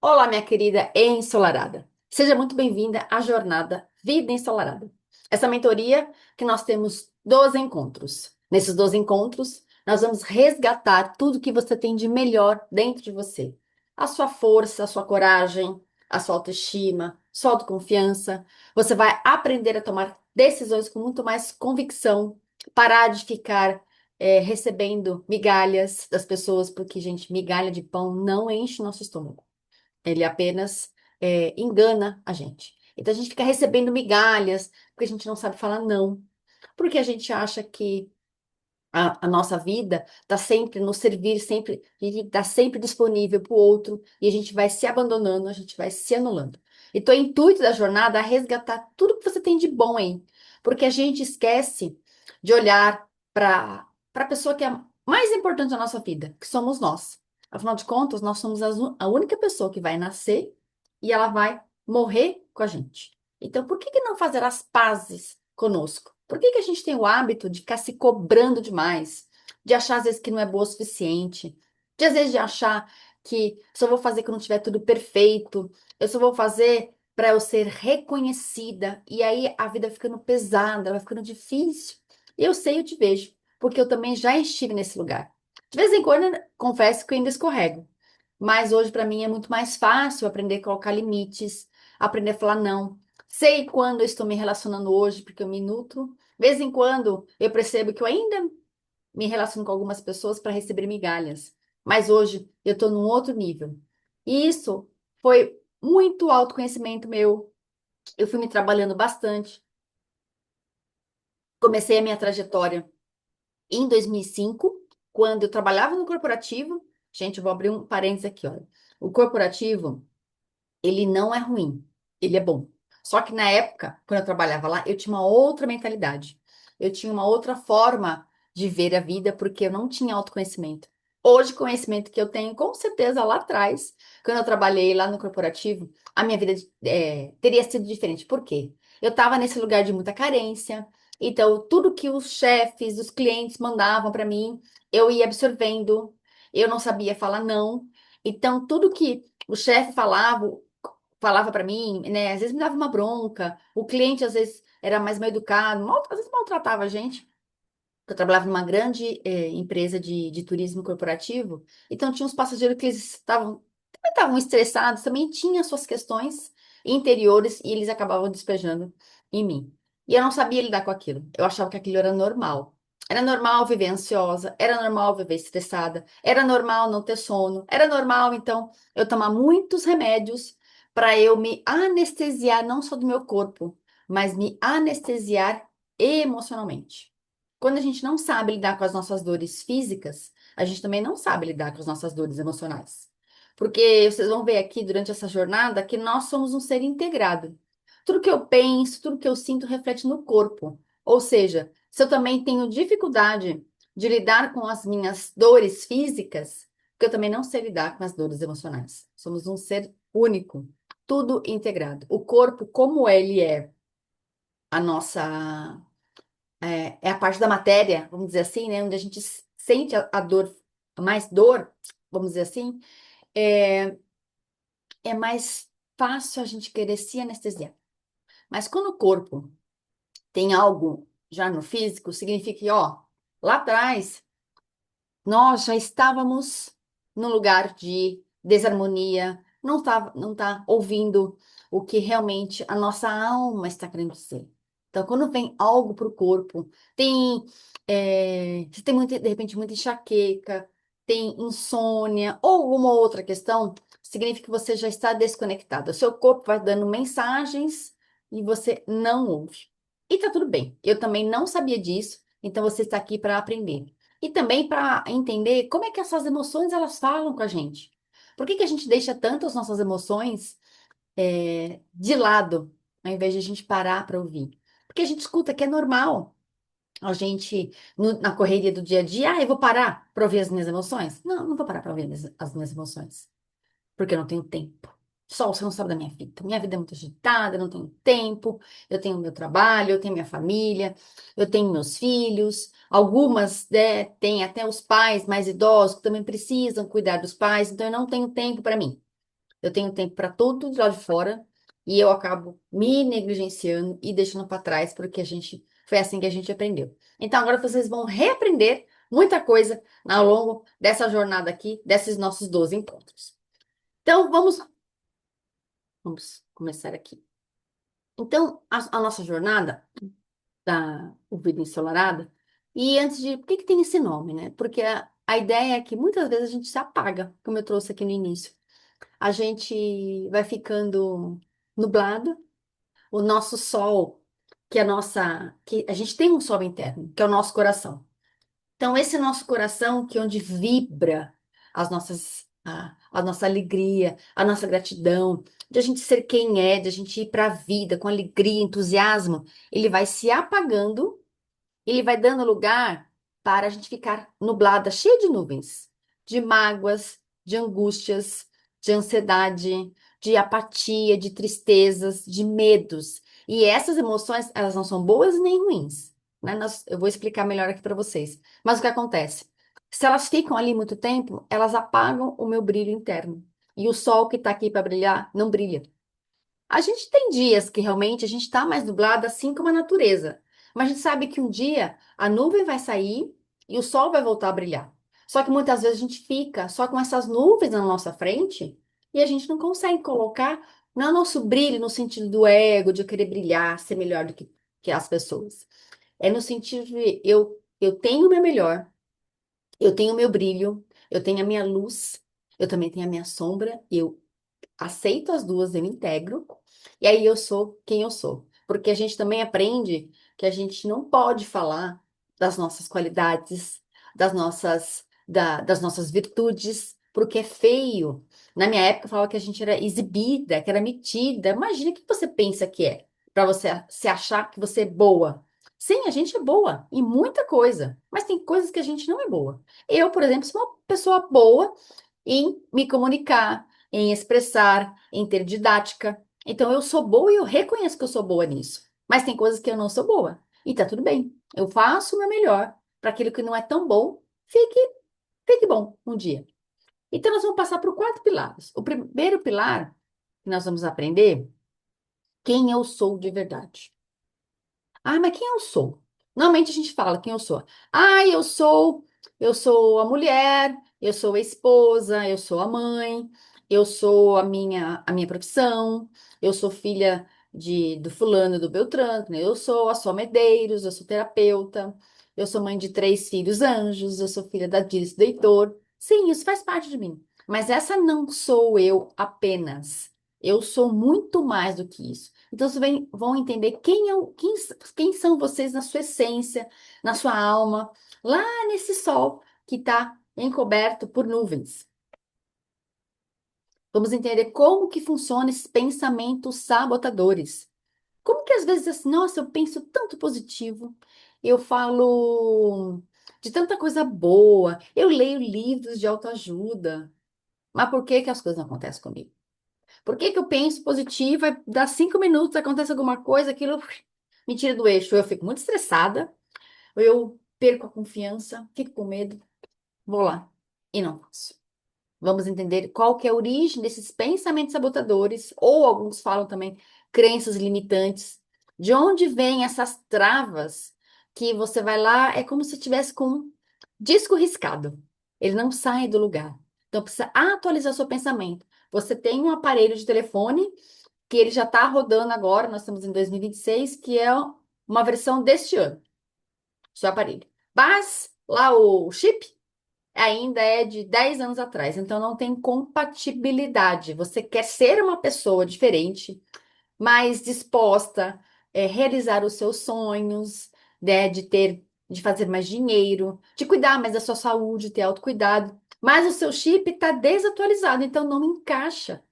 Olá, minha querida ensolarada. Seja muito bem-vinda à jornada Vida Ensolarada. Essa mentoria que nós temos 12 encontros. Nesses 12 encontros, nós vamos resgatar tudo que você tem de melhor dentro de você. A sua força, a sua coragem, a sua autoestima, sua autoconfiança. Você vai aprender a tomar decisões com muito mais convicção, parar de ficar recebendo migalhas das pessoas, porque, gente, migalha de pão não enche nosso estômago. Ele apenas engana a gente. Então a gente fica recebendo migalhas, porque a gente não sabe falar não. Porque a gente acha que a nossa vida está sempre no servir, sempre, a gente está sempre disponível para o outro, e a gente vai se abandonando, a gente vai se anulando. Então, o intuito da jornada é resgatar tudo que você tem de bom aí. Porque a gente esquece de olhar para a pessoa que é mais importante da nossa vida, que somos nós. Afinal de contas, nós somos a única pessoa que vai nascer e ela vai morrer com a gente. Então, por que que não fazer as pazes conosco? Por que que a gente tem o hábito de ficar se cobrando demais? De achar às vezes que não é boa o suficiente? De às vezes de achar que só vou fazer quando tiver tudo perfeito, eu só vou fazer para eu ser reconhecida. E aí a vida vai ficando pesada, vai ficando difícil. Eu sei, eu te vejo, porque eu também já estive nesse lugar. De vez em quando, confesso que eu ainda escorrego. Mas hoje, para mim, é muito mais fácil aprender a colocar limites, aprender a falar não. Sei quando eu estou me relacionando hoje, porque eu me nutro. De vez em quando, eu percebo que eu ainda me relaciono com algumas pessoas para receber migalhas. Mas hoje, eu estou num outro nível. E isso foi muito autoconhecimento meu. Eu fui me trabalhando bastante. Comecei a minha trajetória em 2005, quando eu trabalhava no corporativo. Gente, eu vou abrir um parênteses aqui, olha. O corporativo, ele não é ruim, ele é bom. Só que na época, quando eu trabalhava lá, eu tinha uma outra mentalidade. Eu tinha uma outra forma de ver a vida, porque eu não tinha autoconhecimento. Hoje, conhecimento que eu tenho, com certeza lá atrás, quando eu trabalhei lá no corporativo, a minha vida teria sido diferente. Por quê? Eu estava nesse lugar de muita carência, então tudo que os chefes, os clientes mandavam para mim, eu ia absorvendo, eu não sabia falar não. Então, tudo que o chefe falava para mim, né? Às vezes me dava uma bronca. O cliente às vezes era mais mal educado, às vezes maltratava a gente. Eu trabalhava numa grande empresa de turismo corporativo, então tinha uns passageiros que eles também estavam estressados, também tinham suas questões interiores e eles acabavam despejando em mim. E eu não sabia lidar com aquilo. Eu achava que aquilo era normal. Era normal viver ansiosa, era normal viver estressada, era normal não ter sono, era normal, então, eu tomar muitos remédios para eu me anestesiar, não só do meu corpo, mas me anestesiar emocionalmente. Quando a gente não sabe lidar com as nossas dores físicas, a gente também não sabe lidar com as nossas dores emocionais. Porque vocês vão ver aqui durante essa jornada que nós somos um ser integrado. Tudo que eu penso, tudo que eu sinto reflete no corpo. Ou seja, se eu também tenho dificuldade de lidar com as minhas dores físicas, porque eu também não sei lidar com as dores emocionais. Somos um ser único, tudo integrado. O corpo, como ele é a nossa é a parte da matéria, vamos dizer assim, né, onde a gente sente a dor, mais dor, vamos dizer assim, é, é mais fácil a gente querer se anestesiar. Mas quando o corpo tem algo já no físico, significa que, ó, lá atrás nós já estávamos num lugar de desarmonia, não tá ouvindo o que realmente a nossa alma está querendo dizer. Então, quando vem algo para o corpo, tem, você tem muito, de repente muita enxaqueca, tem insônia ou alguma outra questão, significa que você já está desconectado. O seu corpo vai dando mensagens e você não ouve. E tá tudo bem. Eu também não sabia disso, então você está aqui para aprender. E também para entender como é que essas emoções elas falam com a gente. Por que que a gente deixa tanto as nossas emoções de lado, ao invés de a gente parar para ouvir? Porque a gente escuta que é normal. A gente, na correria do dia a dia, eu vou parar para ouvir as minhas emoções? Não, não vou parar para ouvir as minhas emoções porque eu não tenho tempo. Só você não sabe da minha vida. Minha vida é muito agitada, eu não tenho tempo. Eu tenho meu trabalho, eu tenho minha família, eu tenho meus filhos. Algumas, né, têm até os pais mais idosos que também precisam cuidar dos pais, então eu não tenho tempo para mim. Eu tenho tempo para tudo do lado de fora e eu acabo me negligenciando e deixando para trás porque a gente foi assim que a gente aprendeu. Então agora vocês vão reaprender muita coisa ao longo dessa jornada aqui, desses nossos 12 encontros. Então vamos começar aqui. Então a nossa jornada da Vida Ensolarada, e antes de, por que que tem esse nome, né? Porque a ideia é que muitas vezes a gente se apaga, como eu trouxe aqui no início. A gente vai ficando nublado, o nosso sol, que a gente tem um sol interno, que é o nosso coração. Então, esse nosso coração, que é onde vibra a nossa alegria, a nossa gratidão, de a gente ser quem é, de a gente ir para a vida com alegria, entusiasmo, ele vai se apagando, ele vai dando lugar para a gente ficar nublada, cheia de nuvens, de mágoas, de angústias, de ansiedade, de apatia, de tristezas, de medos. E essas emoções, elas não são boas nem ruins, né? Eu vou explicar melhor aqui para vocês. Mas o que acontece? Se elas ficam ali muito tempo, elas apagam o meu brilho interno. E o sol que está aqui para brilhar não brilha. A gente tem dias que realmente a gente está mais nublado, assim como a natureza. Mas a gente sabe que um dia a nuvem vai sair e o sol vai voltar a brilhar. Só que muitas vezes a gente fica só com essas nuvens na nossa frente e a gente não consegue colocar não é nosso brilho no sentido do ego, de eu querer brilhar, ser melhor do que as pessoas. É no sentido de eu tenho o meu melhor, eu tenho o meu brilho, eu tenho a minha luz, eu também tenho a minha sombra, eu aceito as duas, eu integro, e aí eu sou quem eu sou. Porque a gente também aprende que a gente não pode falar das nossas qualidades, das nossas virtudes, porque é feio. Na minha época, eu falava que a gente era exibida, que era metida. Imagina o que você pensa que é, para você se achar que você é boa. Sim, a gente é boa em muita coisa, mas tem coisas que a gente não é boa. Eu, por exemplo, sou uma pessoa boa em me comunicar, em expressar, em ter didática. Então, eu sou boa e eu reconheço que eu sou boa nisso. Mas tem coisas que eu não sou boa. E tá tudo bem. Eu faço o meu melhor para aquilo que não é tão bom, fique bom um dia. Então, nós vamos passar por quatro pilares. O primeiro pilar que nós vamos aprender, quem eu sou de verdade. Ah, mas quem eu sou? Normalmente a gente fala quem eu sou. Ah, eu sou a mulher, eu sou a esposa, eu sou a mãe, eu sou a minha profissão, eu sou filha do fulano, do Beltrano, né? Eu sou a Só Medeiros, eu sou terapeuta, eu sou mãe de três filhos anjos, eu sou filha da Díris do Heitor. Sim, isso faz parte de mim. Mas essa não sou eu apenas. Eu sou muito mais do que isso. Então, vocês vão entender quem são vocês na sua essência, na sua alma, lá nesse sol que está encoberto por nuvens. Vamos entender como que funcionam esses pensamentos sabotadores. Como que às vezes, assim, nossa, eu penso tanto positivo, eu falo de tanta coisa boa, eu leio livros de autoajuda, mas por que que as coisas não acontecem comigo? Por que que eu penso positivo, aí dá 5 minutos, acontece alguma coisa, aquilo me tira do eixo. Eu fico muito estressada, eu perco a confiança, fico com medo, vou lá e não faço. Vamos entender qual que é a origem desses pensamentos sabotadores, ou alguns falam também crenças limitantes. De onde vêm essas travas que você vai lá, é como se tivesse com um disco riscado. Ele não sai do lugar. Então precisa atualizar seu pensamento. Você tem um aparelho de telefone que ele já está rodando agora, nós estamos em 2026, que é uma versão deste ano, seu aparelho. Mas lá o chip ainda é de 10 anos atrás, então não tem compatibilidade. Você quer ser uma pessoa diferente, mais disposta a realizar os seus sonhos, né, de fazer mais dinheiro, de cuidar mais da sua saúde, ter autocuidado. Mas o seu chip está desatualizado, então não encaixa,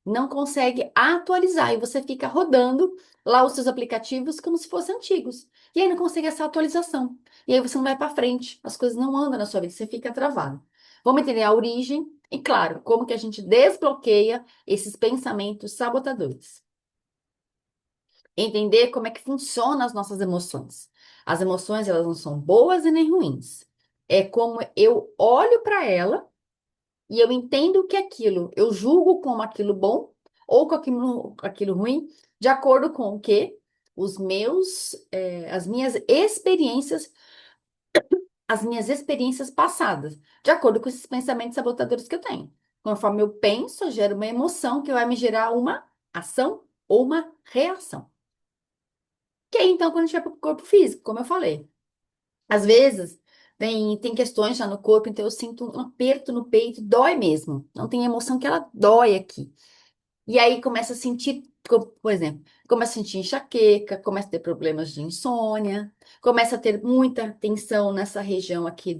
não consegue atualizar e você fica rodando lá os seus aplicativos como se fossem antigos. E aí não consegue essa atualização. E aí você não vai para frente, as coisas não andam na sua vida, você fica travado. Vamos entender a origem e, claro, como que a gente desbloqueia esses pensamentos sabotadores. Entender como é que funcionam as nossas emoções. As emoções, elas não são boas e nem ruins. É como eu olho para ela e eu entendo que aquilo, eu julgo como aquilo bom ou com aquilo ruim, de acordo com o que as minhas experiências passadas, de acordo com esses pensamentos sabotadores que eu tenho. Conforme eu penso, eu gero uma emoção que vai me gerar uma ação ou uma reação. Que aí, então, quando a gente vai para o corpo físico, como eu falei, às vezes tem questões já no corpo, então eu sinto um aperto no peito, dói mesmo. Não tem emoção que ela dói aqui. E aí começa a sentir, por exemplo, começa a sentir enxaqueca, começa a ter problemas de insônia, começa a ter muita tensão nessa região aqui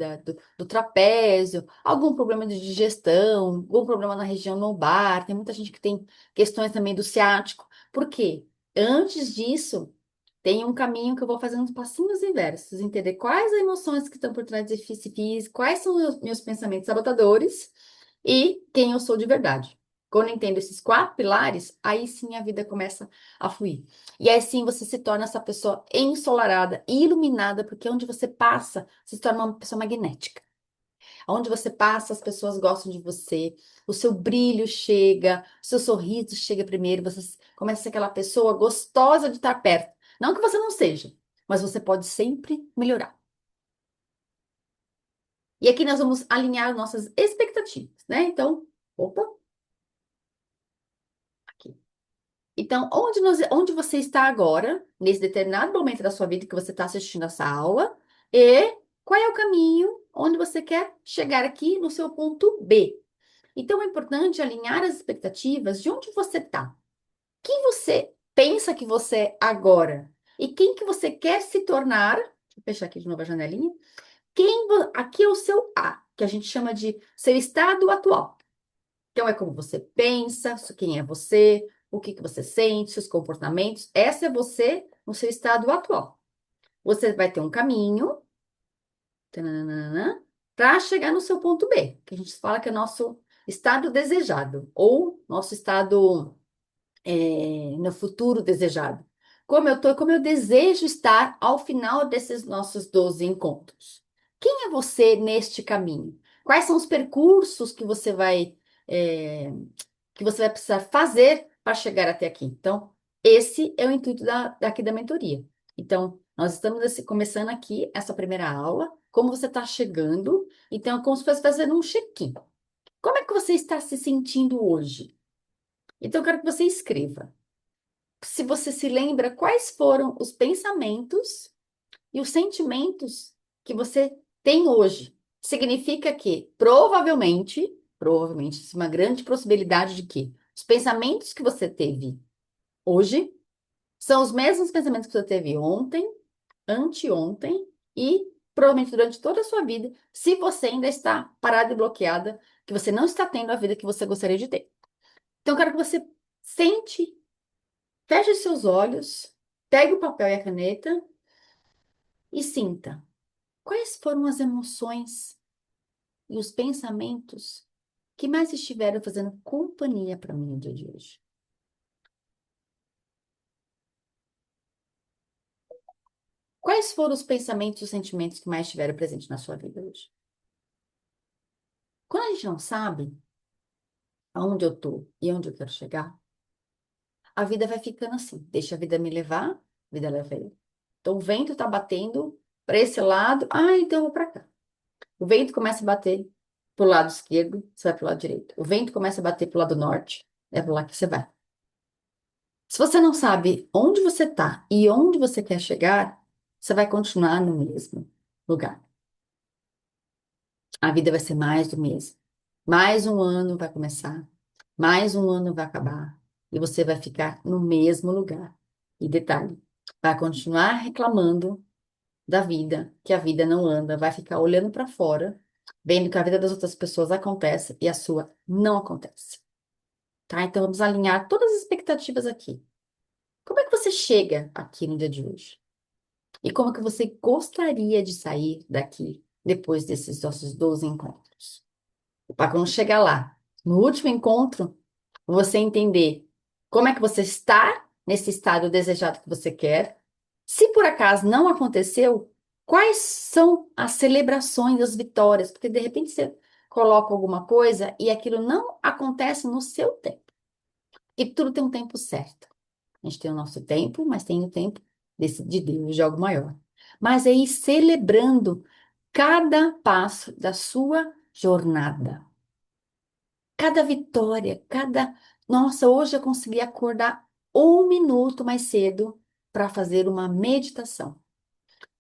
do trapézio, algum problema de digestão, algum problema na região lombar. Tem muita gente que tem questões também do ciático. Por quê? Antes disso, tem um caminho que eu vou fazendo uns passinhos inversos, entender quais as emoções que estão por trás desse físico, quais são os meus pensamentos sabotadores e quem eu sou de verdade. Quando eu entendo esses quatro pilares, aí sim a vida começa a fluir. E aí sim você se torna essa pessoa ensolarada, iluminada, porque onde você passa, você se torna uma pessoa magnética. Onde você passa, as pessoas gostam de você, o seu brilho chega, o seu sorriso chega primeiro, você começa a ser aquela pessoa gostosa de estar perto. Não que você não seja, mas você pode sempre melhorar. E aqui nós vamos alinhar nossas expectativas, né? Então, opa, aqui. Então, onde você está agora, nesse determinado momento da sua vida que você está assistindo essa aula, e qual é o caminho onde você quer chegar aqui no seu ponto B? Então, é importante alinhar as expectativas de onde você está. Quem você pensa que você é agora? E quem que você quer se tornar? Deixa eu fechar aqui de novo a janelinha. Aqui é o seu A, que a gente chama de seu estado atual. Então, é como você pensa, quem é você, o que que você sente, seus comportamentos. Essa é você no seu estado atual. Você vai ter um caminho para chegar no seu ponto B, que a gente fala que é nosso estado desejado, ou nosso estado no futuro desejado. Como eu tô, como eu desejo estar ao final desses nossos 12 encontros. Quem é você neste caminho? Quais são os percursos é, que você vai precisar fazer para chegar até aqui? Então, esse é o intuito daqui da mentoria. Então, nós estamos começando aqui essa primeira aula, como você está chegando, então, é como se fosse fazendo um check-in. Como é que você está se sentindo hoje? Então, eu quero que você escreva. Se você se lembra quais foram os pensamentos e os sentimentos que você tem hoje. Significa que, provavelmente, isso é uma grande possibilidade de que os pensamentos que você teve hoje são os mesmos pensamentos que você teve ontem, anteontem e provavelmente durante toda a sua vida, se você ainda está parada e bloqueada, que você não está tendo a vida que você gostaria de ter. Então, eu quero que você sente, feche seus olhos, pegue o papel e a caneta e sinta quais foram as emoções e os pensamentos que mais estiveram fazendo companhia para mim no dia de hoje. Quais foram os pensamentos e os sentimentos que mais estiveram presentes na sua vida hoje? Quando a gente não sabe aonde eu estou e onde eu quero chegar, a vida vai ficando assim. Deixa a vida me levar, a vida leva ele. Então o vento está batendo para esse lado, então eu vou para cá. O vento começa a bater pro lado esquerdo, você vai pro lado direito. O vento começa a bater pro lado norte, é pro lá que você vai. Se você não sabe onde você está e onde você quer chegar, você vai continuar no mesmo lugar. A vida vai ser mais do mesmo. Mais um ano vai começar, mais um ano vai acabar e você vai ficar no mesmo lugar. E detalhe, vai continuar reclamando da vida, que a vida não anda, vai ficar olhando para fora, vendo que a vida das outras pessoas acontece e a sua não acontece. Tá? Então vamos alinhar todas as expectativas aqui. Como é que você chega aqui no dia de hoje? E como que você gostaria de sair daqui depois desses nossos 12 encontros? Para quando chegar lá, no último encontro, você entender como é que você está nesse estado desejado que você quer. Se por acaso não aconteceu, quais são as celebrações, as vitórias? Porque de repente você coloca alguma coisa e aquilo não acontece no seu tempo. E tudo tem um tempo certo. A gente tem o nosso tempo, mas tem o tempo de Deus, de algo maior. Mas aí celebrando cada passo da sua jornada, cada vitória, cada. Nossa, hoje eu consegui acordar 1 minuto mais cedo para fazer uma meditação.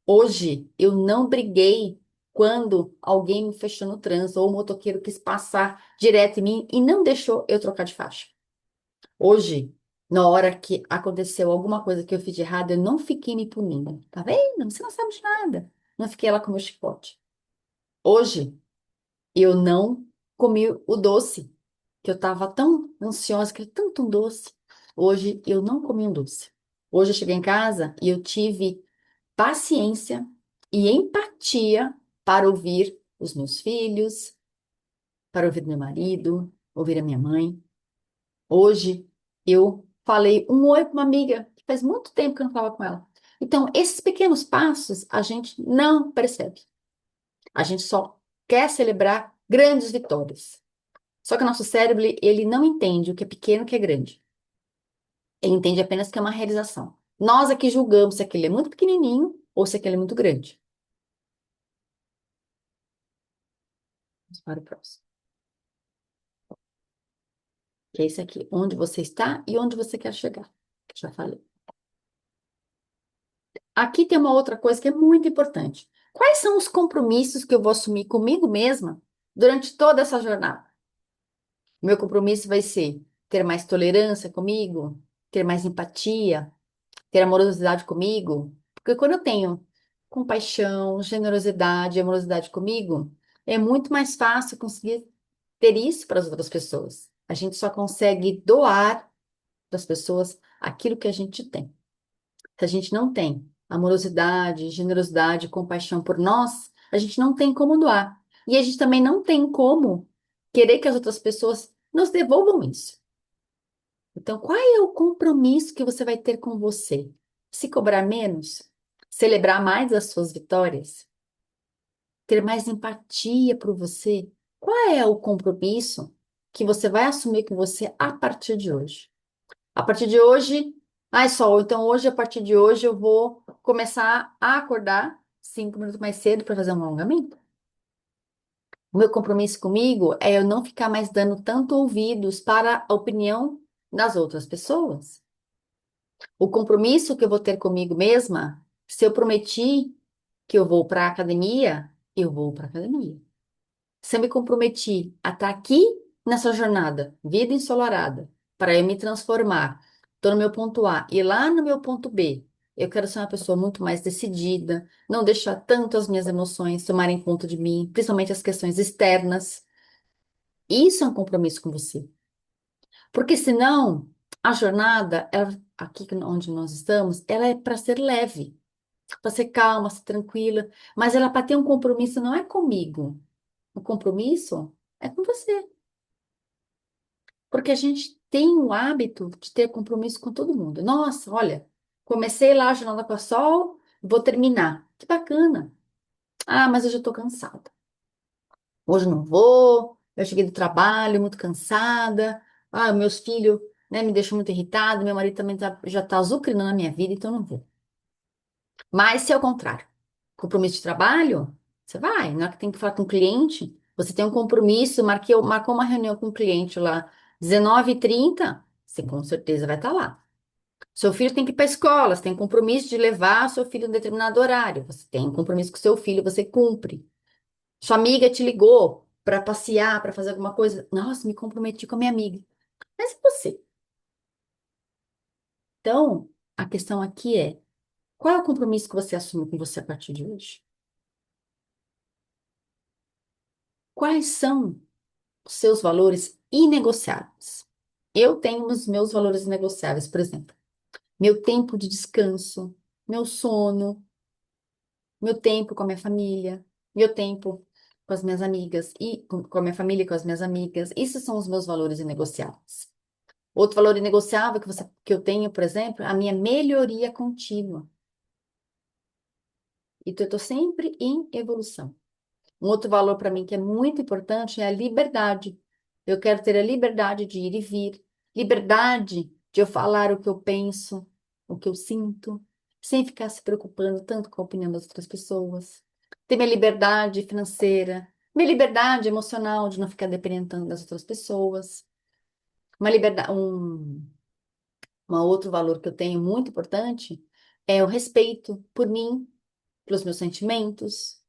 Hoje eu não briguei quando alguém me fechou no trânsito ou o motoqueiro quis passar direto em mim e não deixou eu trocar de faixa. Hoje, na hora que aconteceu alguma coisa que eu fiz de errado, eu não fiquei me punindo. Tá vendo? Você não sabe de nada. Não fiquei lá com o meu chicote. Hoje, eu não comi o doce, que eu estava tão ansiosa, que tanto um doce. Hoje, eu não comi um doce. Hoje, eu cheguei em casa e eu tive paciência e empatia para ouvir os meus filhos, para ouvir meu marido, ouvir a minha mãe. Hoje eu falei um oi para uma amiga que faz muito tempo que eu não falava com ela. Então, esses pequenos passos a gente não percebe. A gente só quer celebrar grandes vitórias. Só que o nosso cérebro, ele não entende o que é pequeno e o que é grande. Ele entende apenas que é uma realização. Nós aqui julgamos se aquele é muito pequenininho ou se aquele é muito grande. Vamos para o próximo. Que é esse aqui, onde você está e onde você quer chegar. Que já falei. Aqui tem uma outra coisa que é muito importante. Quais são os compromissos que eu vou assumir comigo mesma durante toda essa jornada? Meu compromisso vai ser ter mais tolerância comigo, ter mais empatia, ter amorosidade comigo. Porque quando eu tenho compaixão, generosidade e amorosidade comigo, é muito mais fácil conseguir ter isso para as outras pessoas. A gente só consegue doar para as pessoas aquilo que a gente tem. Se a gente não tem amorosidade, generosidade, compaixão por nós, a gente não tem como doar. E a gente também não tem como querer que as outras pessoas nos devolvam isso. Então, qual é o compromisso que você vai ter com você? Se cobrar menos? Celebrar mais as suas vitórias? Ter mais empatia por você? Qual é o compromisso que você vai assumir com você a partir de hoje? A partir de hoje, ai, Sol, então hoje, a partir de hoje, eu vou começar a acordar 5 minutos mais cedo para fazer um alongamento. O meu compromisso comigo é eu não ficar mais dando tanto ouvidos para a opinião das outras pessoas. O compromisso que eu vou ter comigo mesma, se eu prometi que eu vou para a academia, eu vou para a academia. Se eu me comprometi a estar aqui nessa jornada, vida ensolarada, para eu me transformar, estou no meu ponto A e lá no meu ponto B, eu quero ser uma pessoa muito mais decidida, não deixar tanto as minhas emoções tomarem conta de mim, principalmente as questões externas. Isso é um compromisso com você. Porque senão, a jornada, aqui onde nós estamos, ela é para ser leve, para ser calma, ser tranquila, mas ela para ter um compromisso não é comigo. O compromisso é com você. Porque a gente tem o hábito de ter compromisso com todo mundo. Nossa, olha, comecei lá a jornada com a Sol, vou terminar. Que bacana. Ah, mas hoje eu estou cansada. Hoje eu não vou. Eu cheguei do trabalho muito cansada. Ah, meus filhos, né, me deixam muito irritada. Meu marido também já está azucrinando a minha vida, então eu não vou. Mas se é o contrário, compromisso de trabalho, você vai. Na hora que tem que falar com o cliente, você tem um compromisso, marcou uma reunião com o cliente lá, 19h30, você com certeza vai estar lá. Seu filho tem que ir para a escola, você tem compromisso de levar seu filho em um determinado horário. Você tem um compromisso com seu filho, você cumpre. Sua amiga te ligou para passear, para fazer alguma coisa. Nossa, me comprometi com a minha amiga. Mas e você? Então, a questão aqui é: qual é o compromisso que você assume com você a partir de hoje? Quais são os seus valores inegociáveis? Eu tenho os meus valores inegociáveis, por exemplo, meu tempo de descanso, meu sono, meu tempo com a minha família, meu tempo com as minhas amigas e com a minha família e com as minhas amigas. Esses são os meus valores inegociáveis. Outro valor inegociável que eu tenho, por exemplo, é a minha melhoria contínua. Então, eu estou sempre em evolução. Um outro valor para mim que é muito importante é a liberdade. Eu quero ter a liberdade de ir e vir, liberdade de eu falar o que eu penso, o que eu sinto, sem ficar se preocupando tanto com a opinião das outras pessoas. Ter minha liberdade financeira, minha liberdade emocional de não ficar dependendo tanto das outras pessoas. Uma liberdade, outro valor que eu tenho muito importante é o respeito por mim, pelos meus sentimentos.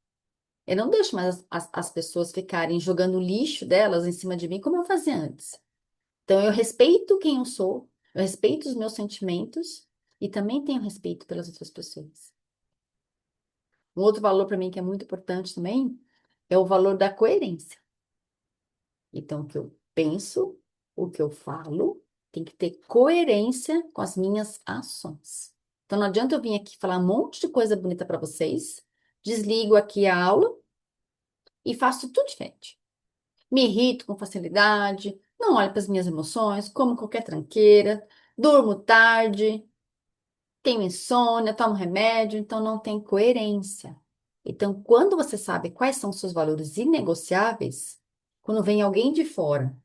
Eu não deixo mais as pessoas ficarem jogando o lixo delas em cima de mim como eu fazia antes. Então, eu respeito quem eu sou, eu respeito os meus sentimentos e também tenho respeito pelas outras pessoas. Um outro valor para mim que é muito importante também é o valor da coerência. Então, o que eu penso, o que eu falo, tem que ter coerência com as minhas ações. Então, não adianta eu vir aqui falar um monte de coisa bonita para vocês, desligo aqui a aula e faço tudo diferente. Me irrito com facilidade, não olho para as minhas emoções, como qualquer tranqueira, durmo tarde, tenho insônia, tomo remédio, então não tem coerência. Então, quando você sabe quais são os seus valores inegociáveis, quando vem alguém de fora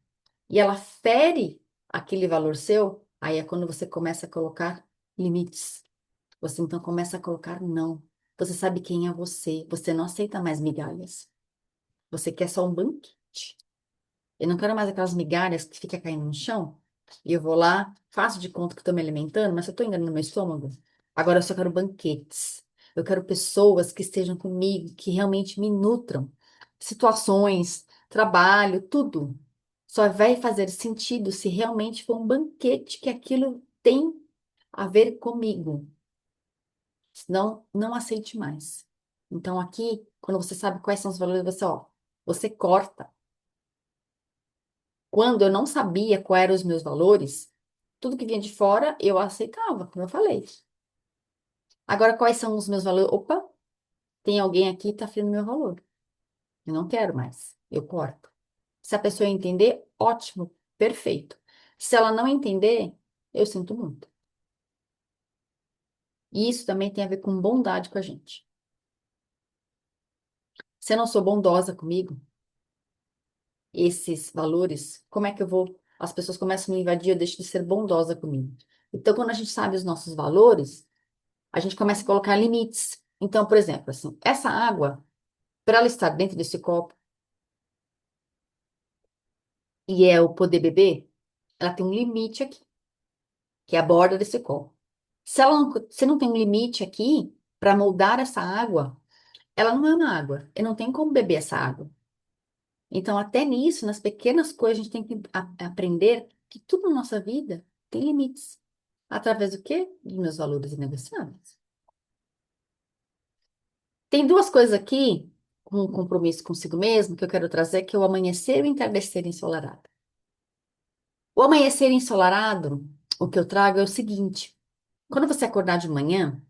e ela fere aquele valor seu, aí é quando você começa a colocar limites. Você então começa a colocar não. Você sabe quem é você. Você não aceita mais migalhas. Você quer só um banquete. Eu não quero mais aquelas migalhas que fica caindo no chão. E eu vou lá, faço de conta que estou me alimentando, mas eu estou enganando meu estômago. Agora eu só quero banquetes. Eu quero pessoas que estejam comigo, que realmente me nutram. Situações, trabalho, tudo. Só vai fazer sentido se realmente for um banquete que aquilo tem a ver comigo. Senão, não aceite mais. Então, aqui, quando você sabe quais são os valores, você corta. Quando eu não sabia quais eram os meus valores, tudo que vinha de fora eu aceitava, como eu falei. Agora, quais são os meus valores? Opa, tem alguém aqui que está ferindo meu valor. Eu não quero mais. Eu corto. Se a pessoa entender, ótimo, perfeito. Se ela não entender, eu sinto muito. E isso também tem a ver com bondade com a gente. Se eu não sou bondosa comigo, esses valores, como é que eu vou? As pessoas começam a me invadir, eu deixo de ser bondosa comigo. Então, quando a gente sabe os nossos valores, a gente começa a colocar limites. Então, por exemplo, assim, essa água, para ela estar dentro desse copo e é o poder beber, ela tem um limite aqui, que é a borda desse copo. Se não tem um limite aqui para moldar essa água, ela não é uma água. Eu não tenho como beber essa água. Então, até nisso, nas pequenas coisas, a gente tem que aprender que tudo na nossa vida tem limites. Através do quê? Dos meus valores inegociáveis. Tem duas coisas aqui, um compromisso consigo mesmo, que eu quero trazer, que é o amanhecer e o entardecer ensolarado. O amanhecer ensolarado, o que eu trago é o seguinte: quando você acordar de manhã,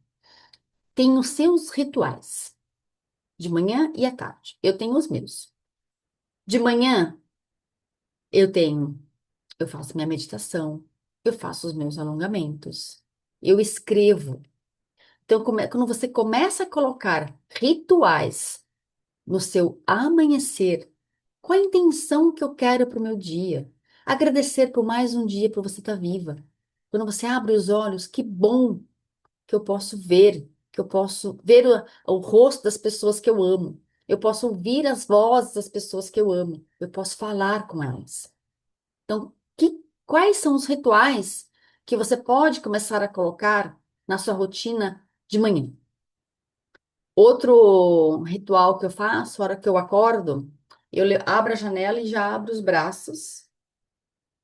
tem os seus rituais, de manhã e à tarde. Eu tenho os meus. De manhã, eu tenho, eu faço minha meditação, eu faço os meus alongamentos, eu escrevo. Então, quando você começa a colocar rituais no seu amanhecer, qual a intenção que eu quero para o meu dia? Agradecer por mais um dia para você estar viva. Quando você abre os olhos, que bom que eu posso ver, que eu posso ver o rosto das pessoas que eu amo. Eu posso ouvir as vozes das pessoas que eu amo. Eu posso falar com elas. Então, quais são os rituais que você pode começar a colocar na sua rotina de manhã? Outro ritual que eu faço, a hora que eu acordo, abro a janela e já abro os braços,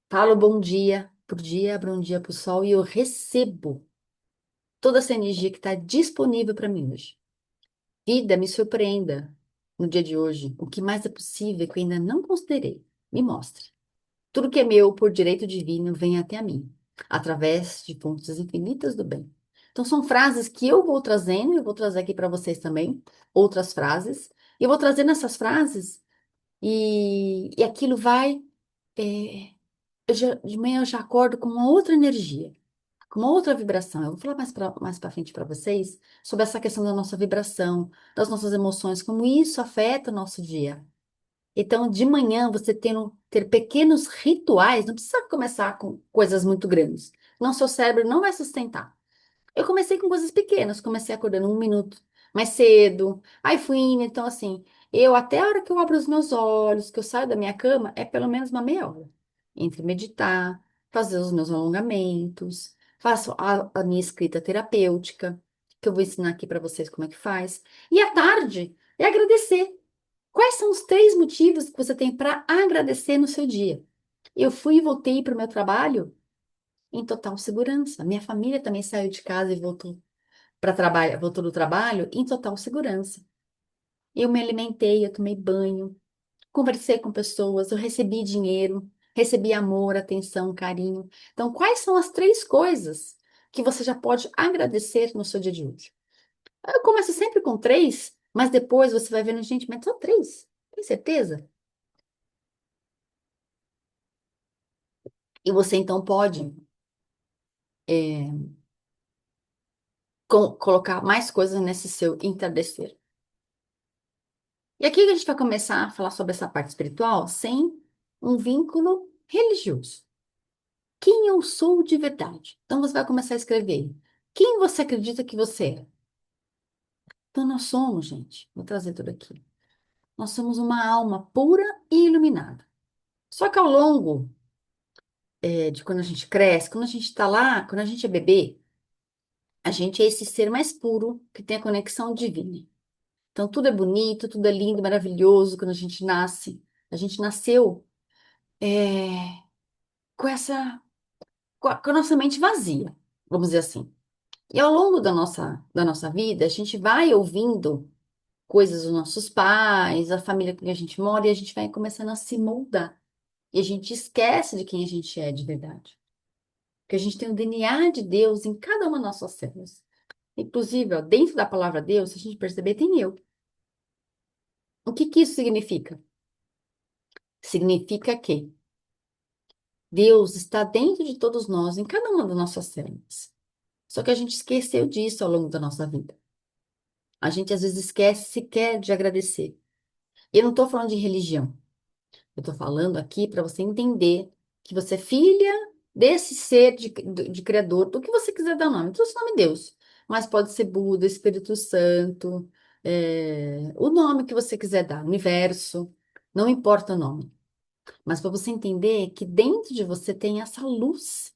falo bom dia pro dia, abro um dia pro sol e eu recebo toda essa energia que está disponível para mim hoje. Vida, me surpreenda no dia de hoje. O que mais é possível que eu ainda não considerei. Me mostre. Tudo que é meu por direito divino vem até a mim, através de fontes infinitas do bem. Então, são frases que eu vou trazendo, eu vou trazer aqui para vocês também, outras frases, e eu vou trazendo essas frases, e aquilo vai. De manhã eu já acordo com uma outra energia, com uma outra vibração. Eu vou falar mais para frente para vocês sobre essa questão da nossa vibração, das nossas emoções, como isso afeta o nosso dia. Então, de manhã, você ter pequenos rituais, não precisa começar com coisas muito grandes. Não, seu cérebro não vai sustentar. Eu comecei com coisas pequenas, comecei acordando 1 minuto mais cedo, aí fui indo, então assim, eu até a hora que eu abro os meus olhos, que eu saio da minha cama, é pelo menos uma meia hora. Entre meditar, fazer os meus alongamentos, faço a minha escrita terapêutica, que eu vou ensinar aqui para vocês como é que faz. E à tarde é agradecer. Quais são os 3 motivos que você tem para agradecer no seu dia? Eu fui e voltei para o meu trabalho em total segurança. Minha família também saiu de casa e voltou para trabalhar, voltou do trabalho em total segurança. Eu me alimentei, eu tomei banho, conversei com pessoas, eu recebi dinheiro, recebi amor, atenção, carinho. Então, quais são as 3 coisas que você já pode agradecer no seu dia de hoje? Eu começo sempre com 3, mas depois você vai vendo, gente, mas só 3. Tem certeza? E você então pode colocar mais coisas nesse seu entardecer. E aqui a gente vai começar a falar sobre essa parte espiritual sem um vínculo religioso. Quem eu sou de verdade? Então você vai começar a escrever. Quem você acredita que você é? Então nós somos, gente, vou trazer tudo aqui. Nós somos uma alma pura e iluminada. Só que ao longo de quando a gente cresce, quando a gente está lá, quando a gente é bebê, a gente é esse ser mais puro que tem a conexão divina. Então tudo é bonito, tudo é lindo, maravilhoso quando a gente nasce. A gente nasceu é, com com a nossa mente vazia, vamos dizer assim. E ao longo da nossa vida, a gente vai ouvindo coisas dos nossos pais, a família com que a gente mora, e a gente vai começando a se moldar. E a gente esquece de quem a gente é de verdade. Porque a gente tem o DNA de Deus em cada uma das nossas células. Inclusive, ó, dentro da palavra Deus, se a gente perceber, tem eu. O que que isso significa? Significa que Deus está dentro de todos nós, em cada uma das nossas células. Só que a gente esqueceu disso ao longo da nossa vida. A gente às vezes esquece sequer de agradecer. E eu não estou falando de religião. Eu estou falando aqui para você entender que você é filha desse ser de criador, do que você quiser dar nome. Então, o nome é Deus. Mas pode ser Buda, Espírito Santo, o nome que você quiser dar, universo. Não importa o nome. Mas para você entender que dentro de você tem essa luz.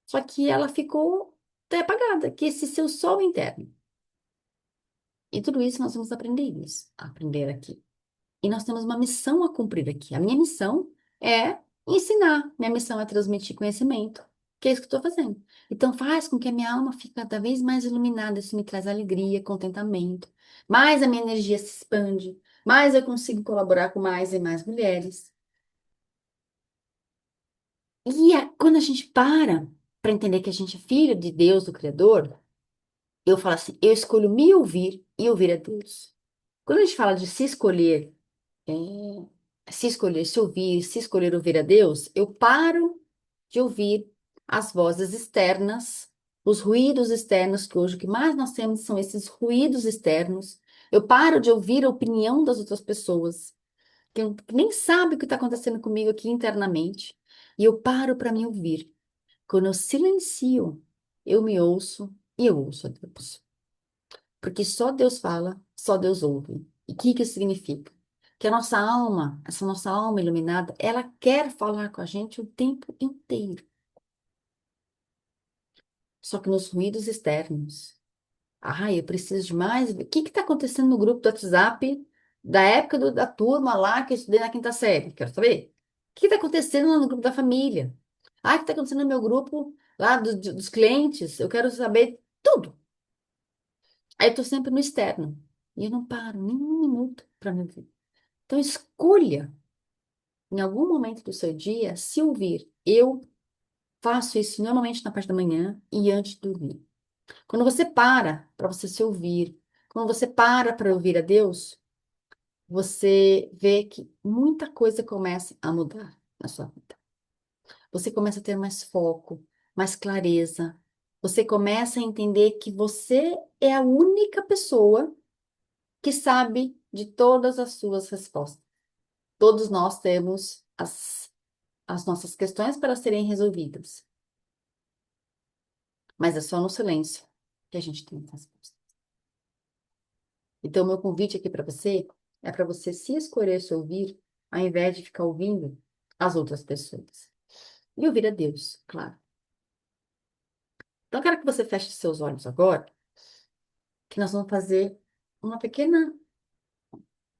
Só que ela ficou até apagada, que esse seu sol interno. E tudo isso nós vamos aprender aqui. E nós temos uma missão a cumprir aqui. A minha missão é ensinar, minha missão é transmitir conhecimento, que é isso que eu estou fazendo. Então faz com que a minha alma fique cada vez mais iluminada, isso me traz alegria, contentamento, mais a minha energia se expande, mais eu consigo colaborar com mais e mais mulheres. Quando a gente para entender que a gente é filho de Deus, do Criador, eu falo assim, eu escolho me ouvir e ouvir a Deus. Quando a gente fala de se escolher, se escolher se ouvir, se escolher ouvir a Deus, eu paro de ouvir as vozes externas, os ruídos externos, que hoje o que mais nós temos são esses ruídos externos. Eu paro de ouvir a opinião das outras pessoas, que nem sabe o que está acontecendo comigo aqui internamente, e eu paro para me ouvir. Quando eu silencio, eu me ouço e eu ouço a Deus. Porque só Deus fala, só Deus ouve. E o que que isso significa? Que a nossa alma, essa nossa alma iluminada, ela quer falar com a gente o tempo inteiro. Só que nos ruídos externos. Eu preciso de mais. O que está acontecendo no grupo do WhatsApp da época da turma lá que eu estudei na quinta série? Quero saber. O que está acontecendo lá no grupo da família? O que está acontecendo no meu grupo lá dos clientes? Eu quero saber tudo. Aí eu estou sempre no externo. E eu não paro nem 1 minuto para me ouvir. Então, escolha, em algum momento do seu dia, se ouvir. Eu faço isso normalmente na parte da manhã e antes de dormir. Quando você para você se ouvir, quando você para ouvir a Deus, você vê que muita coisa começa a mudar na sua vida. Você começa a ter mais foco, mais clareza. você começa a entender que você é a única pessoa que sabe de todas as suas respostas. Todos nós temos as nossas questões para serem resolvidas, mas é só no silêncio que a gente tem as respostas. Então, meu convite aqui para você é para você se escolher se ouvir, ao invés de ficar ouvindo as outras pessoas. E ouvir a Deus, claro. Então, eu quero que você feche seus olhos agora, que nós vamos fazer uma pequena,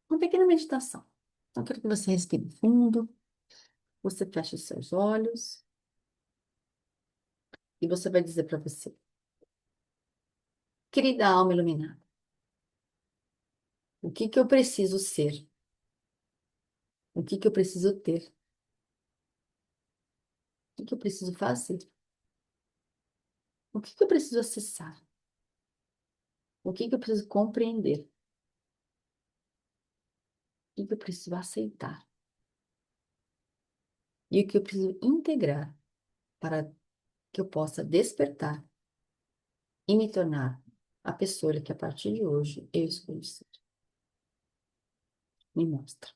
uma pequena meditação. Então, eu quero que você respire fundo, você feche os seus olhos e você vai dizer para você, querida alma iluminada, o que que eu preciso ser? O que que eu preciso ter? O que que eu preciso fazer? O que que eu preciso acessar? O que que eu preciso compreender? O que que eu preciso aceitar? E o que eu preciso integrar para que eu possa despertar e me tornar a pessoa que a partir de hoje eu escolho ser? Me mostra.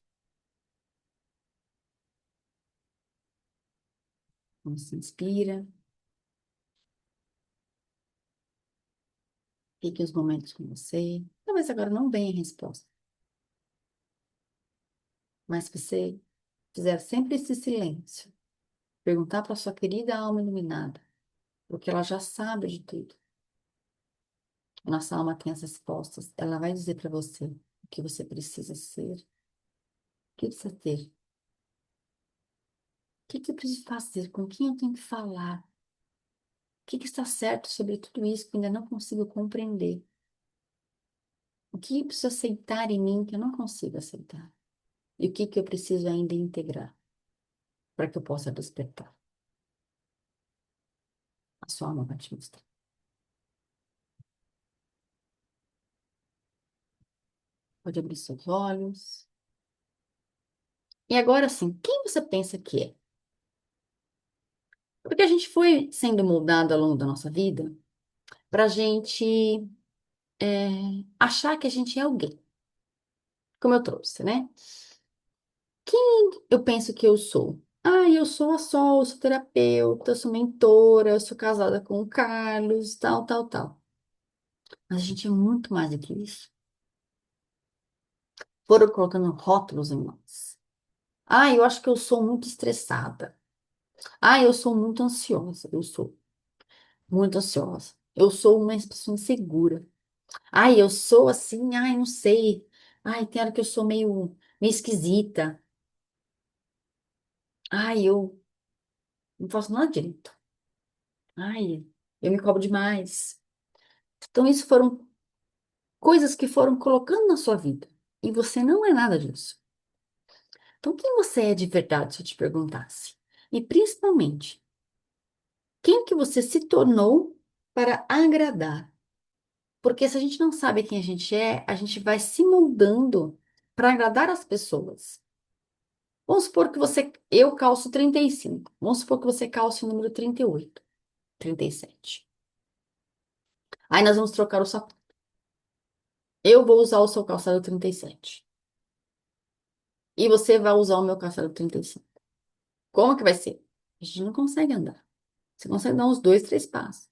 Você inspira, fique os momentos com você. Talvez agora não venha a resposta, mas se você fizer sempre esse silêncio, perguntar para sua querida alma iluminada, porque ela já sabe de tudo. Nossa alma tem as respostas. Ela vai dizer para você o que você precisa ser, o que precisa ter, o que que eu preciso fazer, com quem eu tenho que falar, o que que está certo sobre tudo isso que eu ainda não consigo compreender, o que eu preciso aceitar em mim que eu não consigo aceitar, e o que que eu preciso ainda integrar para que eu possa despertar. A sua alma vai te mostrar. Pode abrir seus olhos. E agora sim, quem você pensa que é? Porque a gente foi sendo moldado ao longo da nossa vida para a gente é, achar que a gente é alguém, como eu trouxe, né? Quem eu penso que eu sou? Ah, eu sou a Sol, eu sou terapeuta, eu sou mentora, eu sou casada com o Carlos, tal, tal, tal. Mas a gente é muito mais do que isso. Foram colocando rótulos em nós. Ah, eu acho que eu sou muito estressada. Ah, eu sou muito ansiosa. Eu sou muito ansiosa. Eu sou uma pessoa insegura. Ai, eu sou assim, ai, não sei. Ai, tem hora que eu sou meio esquisita. Ai, eu não faço nada direito. Ai, eu me cobro demais. Então, isso foram coisas que foram colocando na sua vida. E você não é nada disso. Então, quem você é de verdade, se eu te perguntasse? E principalmente, quem que você se tornou para agradar? Porque se a gente não sabe quem a gente é, a gente vai se moldando para agradar as pessoas. Vamos supor que eu calço 35. Vamos supor que você calce o número 38, 37. Aí nós vamos trocar o sapato. Eu vou usar o seu calçado 37. E você vai usar o meu calçado 35. Como que vai ser? A gente não consegue andar. Você consegue dar uns dois, três passos.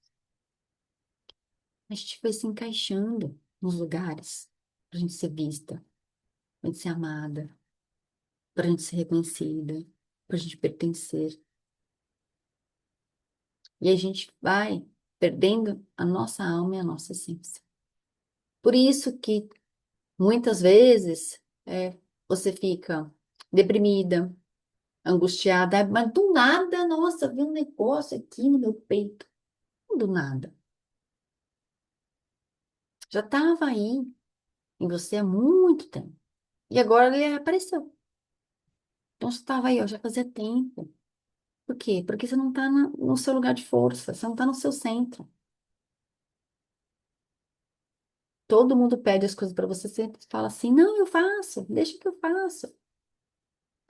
A gente vai se encaixando nos lugares pra gente ser vista, pra gente ser amada, pra gente ser reconhecida, pra gente pertencer. E a gente vai perdendo a nossa alma e a nossa essência. Por isso que muitas vezes você fica deprimida, angustiada, mas do nada, nossa, vi um negócio aqui no meu peito. Do nada. Já estava aí em você há muito tempo. E agora ele apareceu. Então você estava aí, ó, já fazia tempo. Por quê? Porque você não está no seu lugar de força, você não está no seu centro. Todo mundo pede as coisas para você, sempre fala assim: não, eu faço, deixa que eu faço.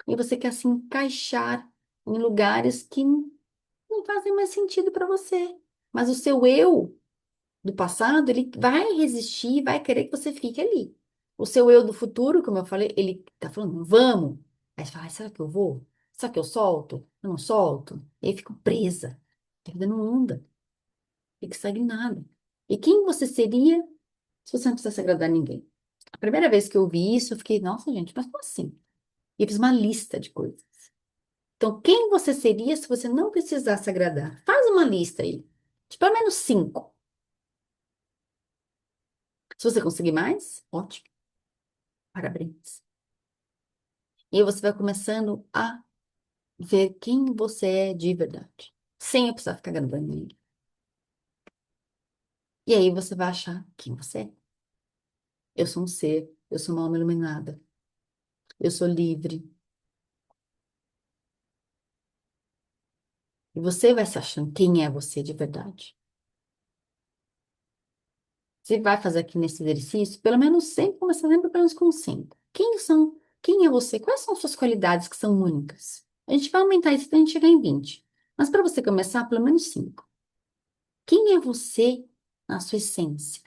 E você quer se encaixar em lugares que não fazem mais sentido para você. Mas o seu eu do passado, ele vai resistir, vai querer que você fique ali. O seu eu do futuro, como eu falei, ele tá falando, vamos. Aí você fala, "Ai, será que eu vou? Será que eu solto? Eu não solto?" E aí fico presa. A vida não anda, fica estagnada. E quem você seria se você não precisasse agradar ninguém? A primeira vez que eu vi isso, eu fiquei, nossa, gente, mas como assim? E eu fiz uma lista de coisas. Então, quem você seria se você não precisasse agradar? Faz uma lista aí, de pelo menos 5. Se você conseguir mais, ótimo, parabéns. E aí você vai começando a ver quem você é de verdade, sem eu precisar ficar agradando ninguém. E aí você vai achar quem você é. Eu sou um ser, eu sou uma alma iluminada, eu sou livre. E você vai se achando quem é você de verdade. Você vai fazer aqui nesse exercício, pelo menos sempre, começar sempre pelo menos com 5. Quem é você? Quais são suas qualidades que são únicas? A gente vai aumentar isso até a gente chegar em 20. Mas para você começar, pelo menos 5. Quem é você na sua essência?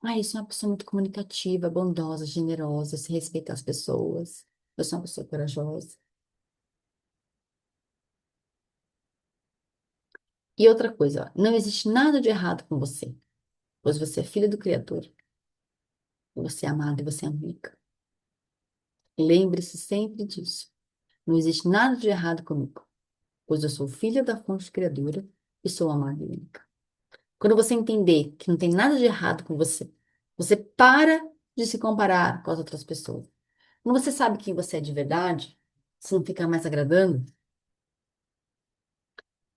Ah, eu sou uma pessoa muito comunicativa, bondosa, generosa, se respeita as pessoas. Eu sou uma pessoa corajosa. E outra coisa, ó, não existe nada de errado com você, pois você é filha do Criador. Você é amada e você é única. Lembre-se sempre disso. Não existe nada de errado comigo, pois eu sou filha da fonte criadora e sou amada e única. Quando você entender que não tem nada de errado com você, você para de se comparar com as outras pessoas. Quando você sabe quem você é de verdade, se não ficar mais agradando,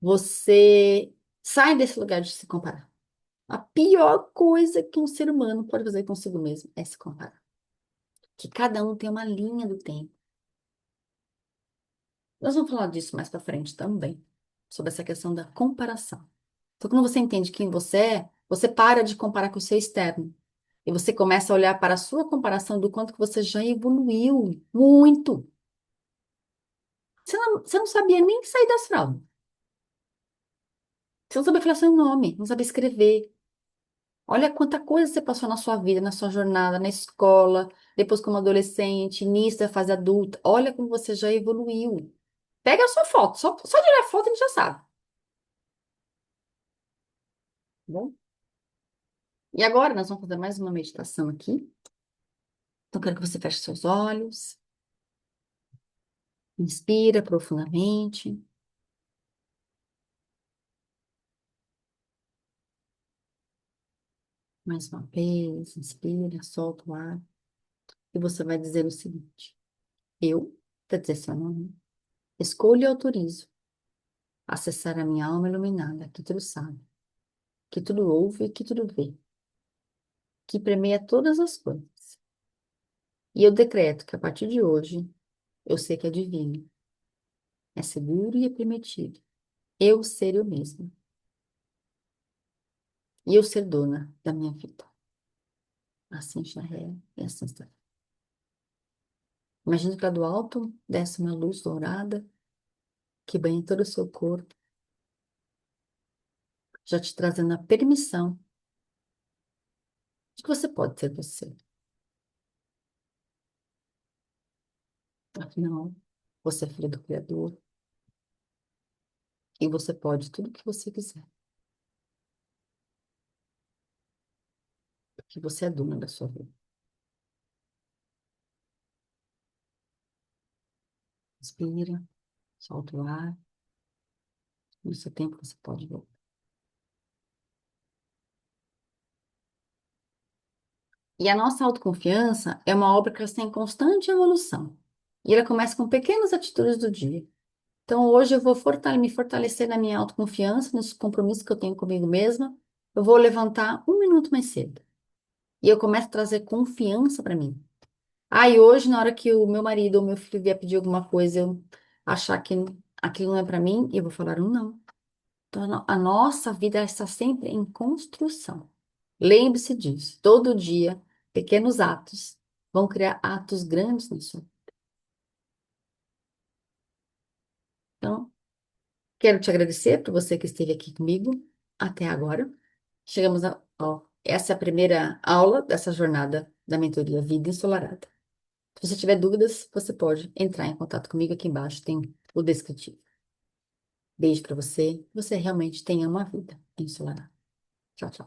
você sai desse lugar de se comparar. A pior coisa que um ser humano pode fazer consigo mesmo é se comparar. Que cada um tem uma linha do tempo. Nós vamos falar disso mais pra frente também, sobre essa questão da comparação. Então, quando você entende quem você é, você para de comparar com o seu externo. E você começa a olhar para a sua comparação do quanto que você já evoluiu muito. Você não sabia nem sair das fraldas. Você não sabia falar seu nome, não sabia escrever. Olha quanta coisa você passou na sua vida, na sua jornada, na escola, depois como adolescente, início da fase adulta. Olha como você já evoluiu. Pega a sua foto, só de olhar a foto a gente já sabe. Tá bom? E agora nós vamos fazer mais uma meditação aqui. Então, quero que você feche seus olhos, inspira profundamente, mais uma vez, inspira, solta o ar, e você vai dizer o seguinte: eu, para dizer seu nome, escolho e autorizo acessar a minha alma iluminada, que tudo sabe, que tudo ouve e que tudo vê, que permeia todas as coisas. E eu decreto que a partir de hoje, eu sei que é divino, é seguro e é permitido. Eu ser eu mesma, e eu ser dona da minha vida. Assim já é, e assim está. Imagine que lá do alto desce uma luz dourada que banha todo o seu corpo, já te trazendo a permissão de que você pode ser você. Afinal, você é filho do Criador e você pode tudo o que você quiser, porque você é dona da sua vida. Inspira, solta o ar, no seu tempo você pode voltar. E a nossa autoconfiança é uma obra que está em constante evolução. E ela começa com pequenas atitudes do dia. Então, hoje eu vou me fortalecer na minha autoconfiança, nos compromissos que eu tenho comigo mesma. Eu vou levantar 1 minuto mais cedo. E eu começo a trazer confiança para mim. Ah, e hoje, na hora que o meu marido ou meu filho vier pedir alguma coisa, eu achar que aquilo não é para mim, eu vou falar um não. Então, a nossa vida está sempre em construção. Lembre-se disso. Todo dia, pequenos atos vão criar atos grandes na sua. Então, quero te agradecer por você que esteve aqui comigo. até agora. Chegamos a, ó, essa é a primeira aula dessa jornada da mentoria Vida Ensolarada. Se você tiver dúvidas, você pode entrar em contato comigo aqui embaixo, tem o descritivo. Beijo pra você, você realmente tenha uma vida ensolarada. Tchau, tchau.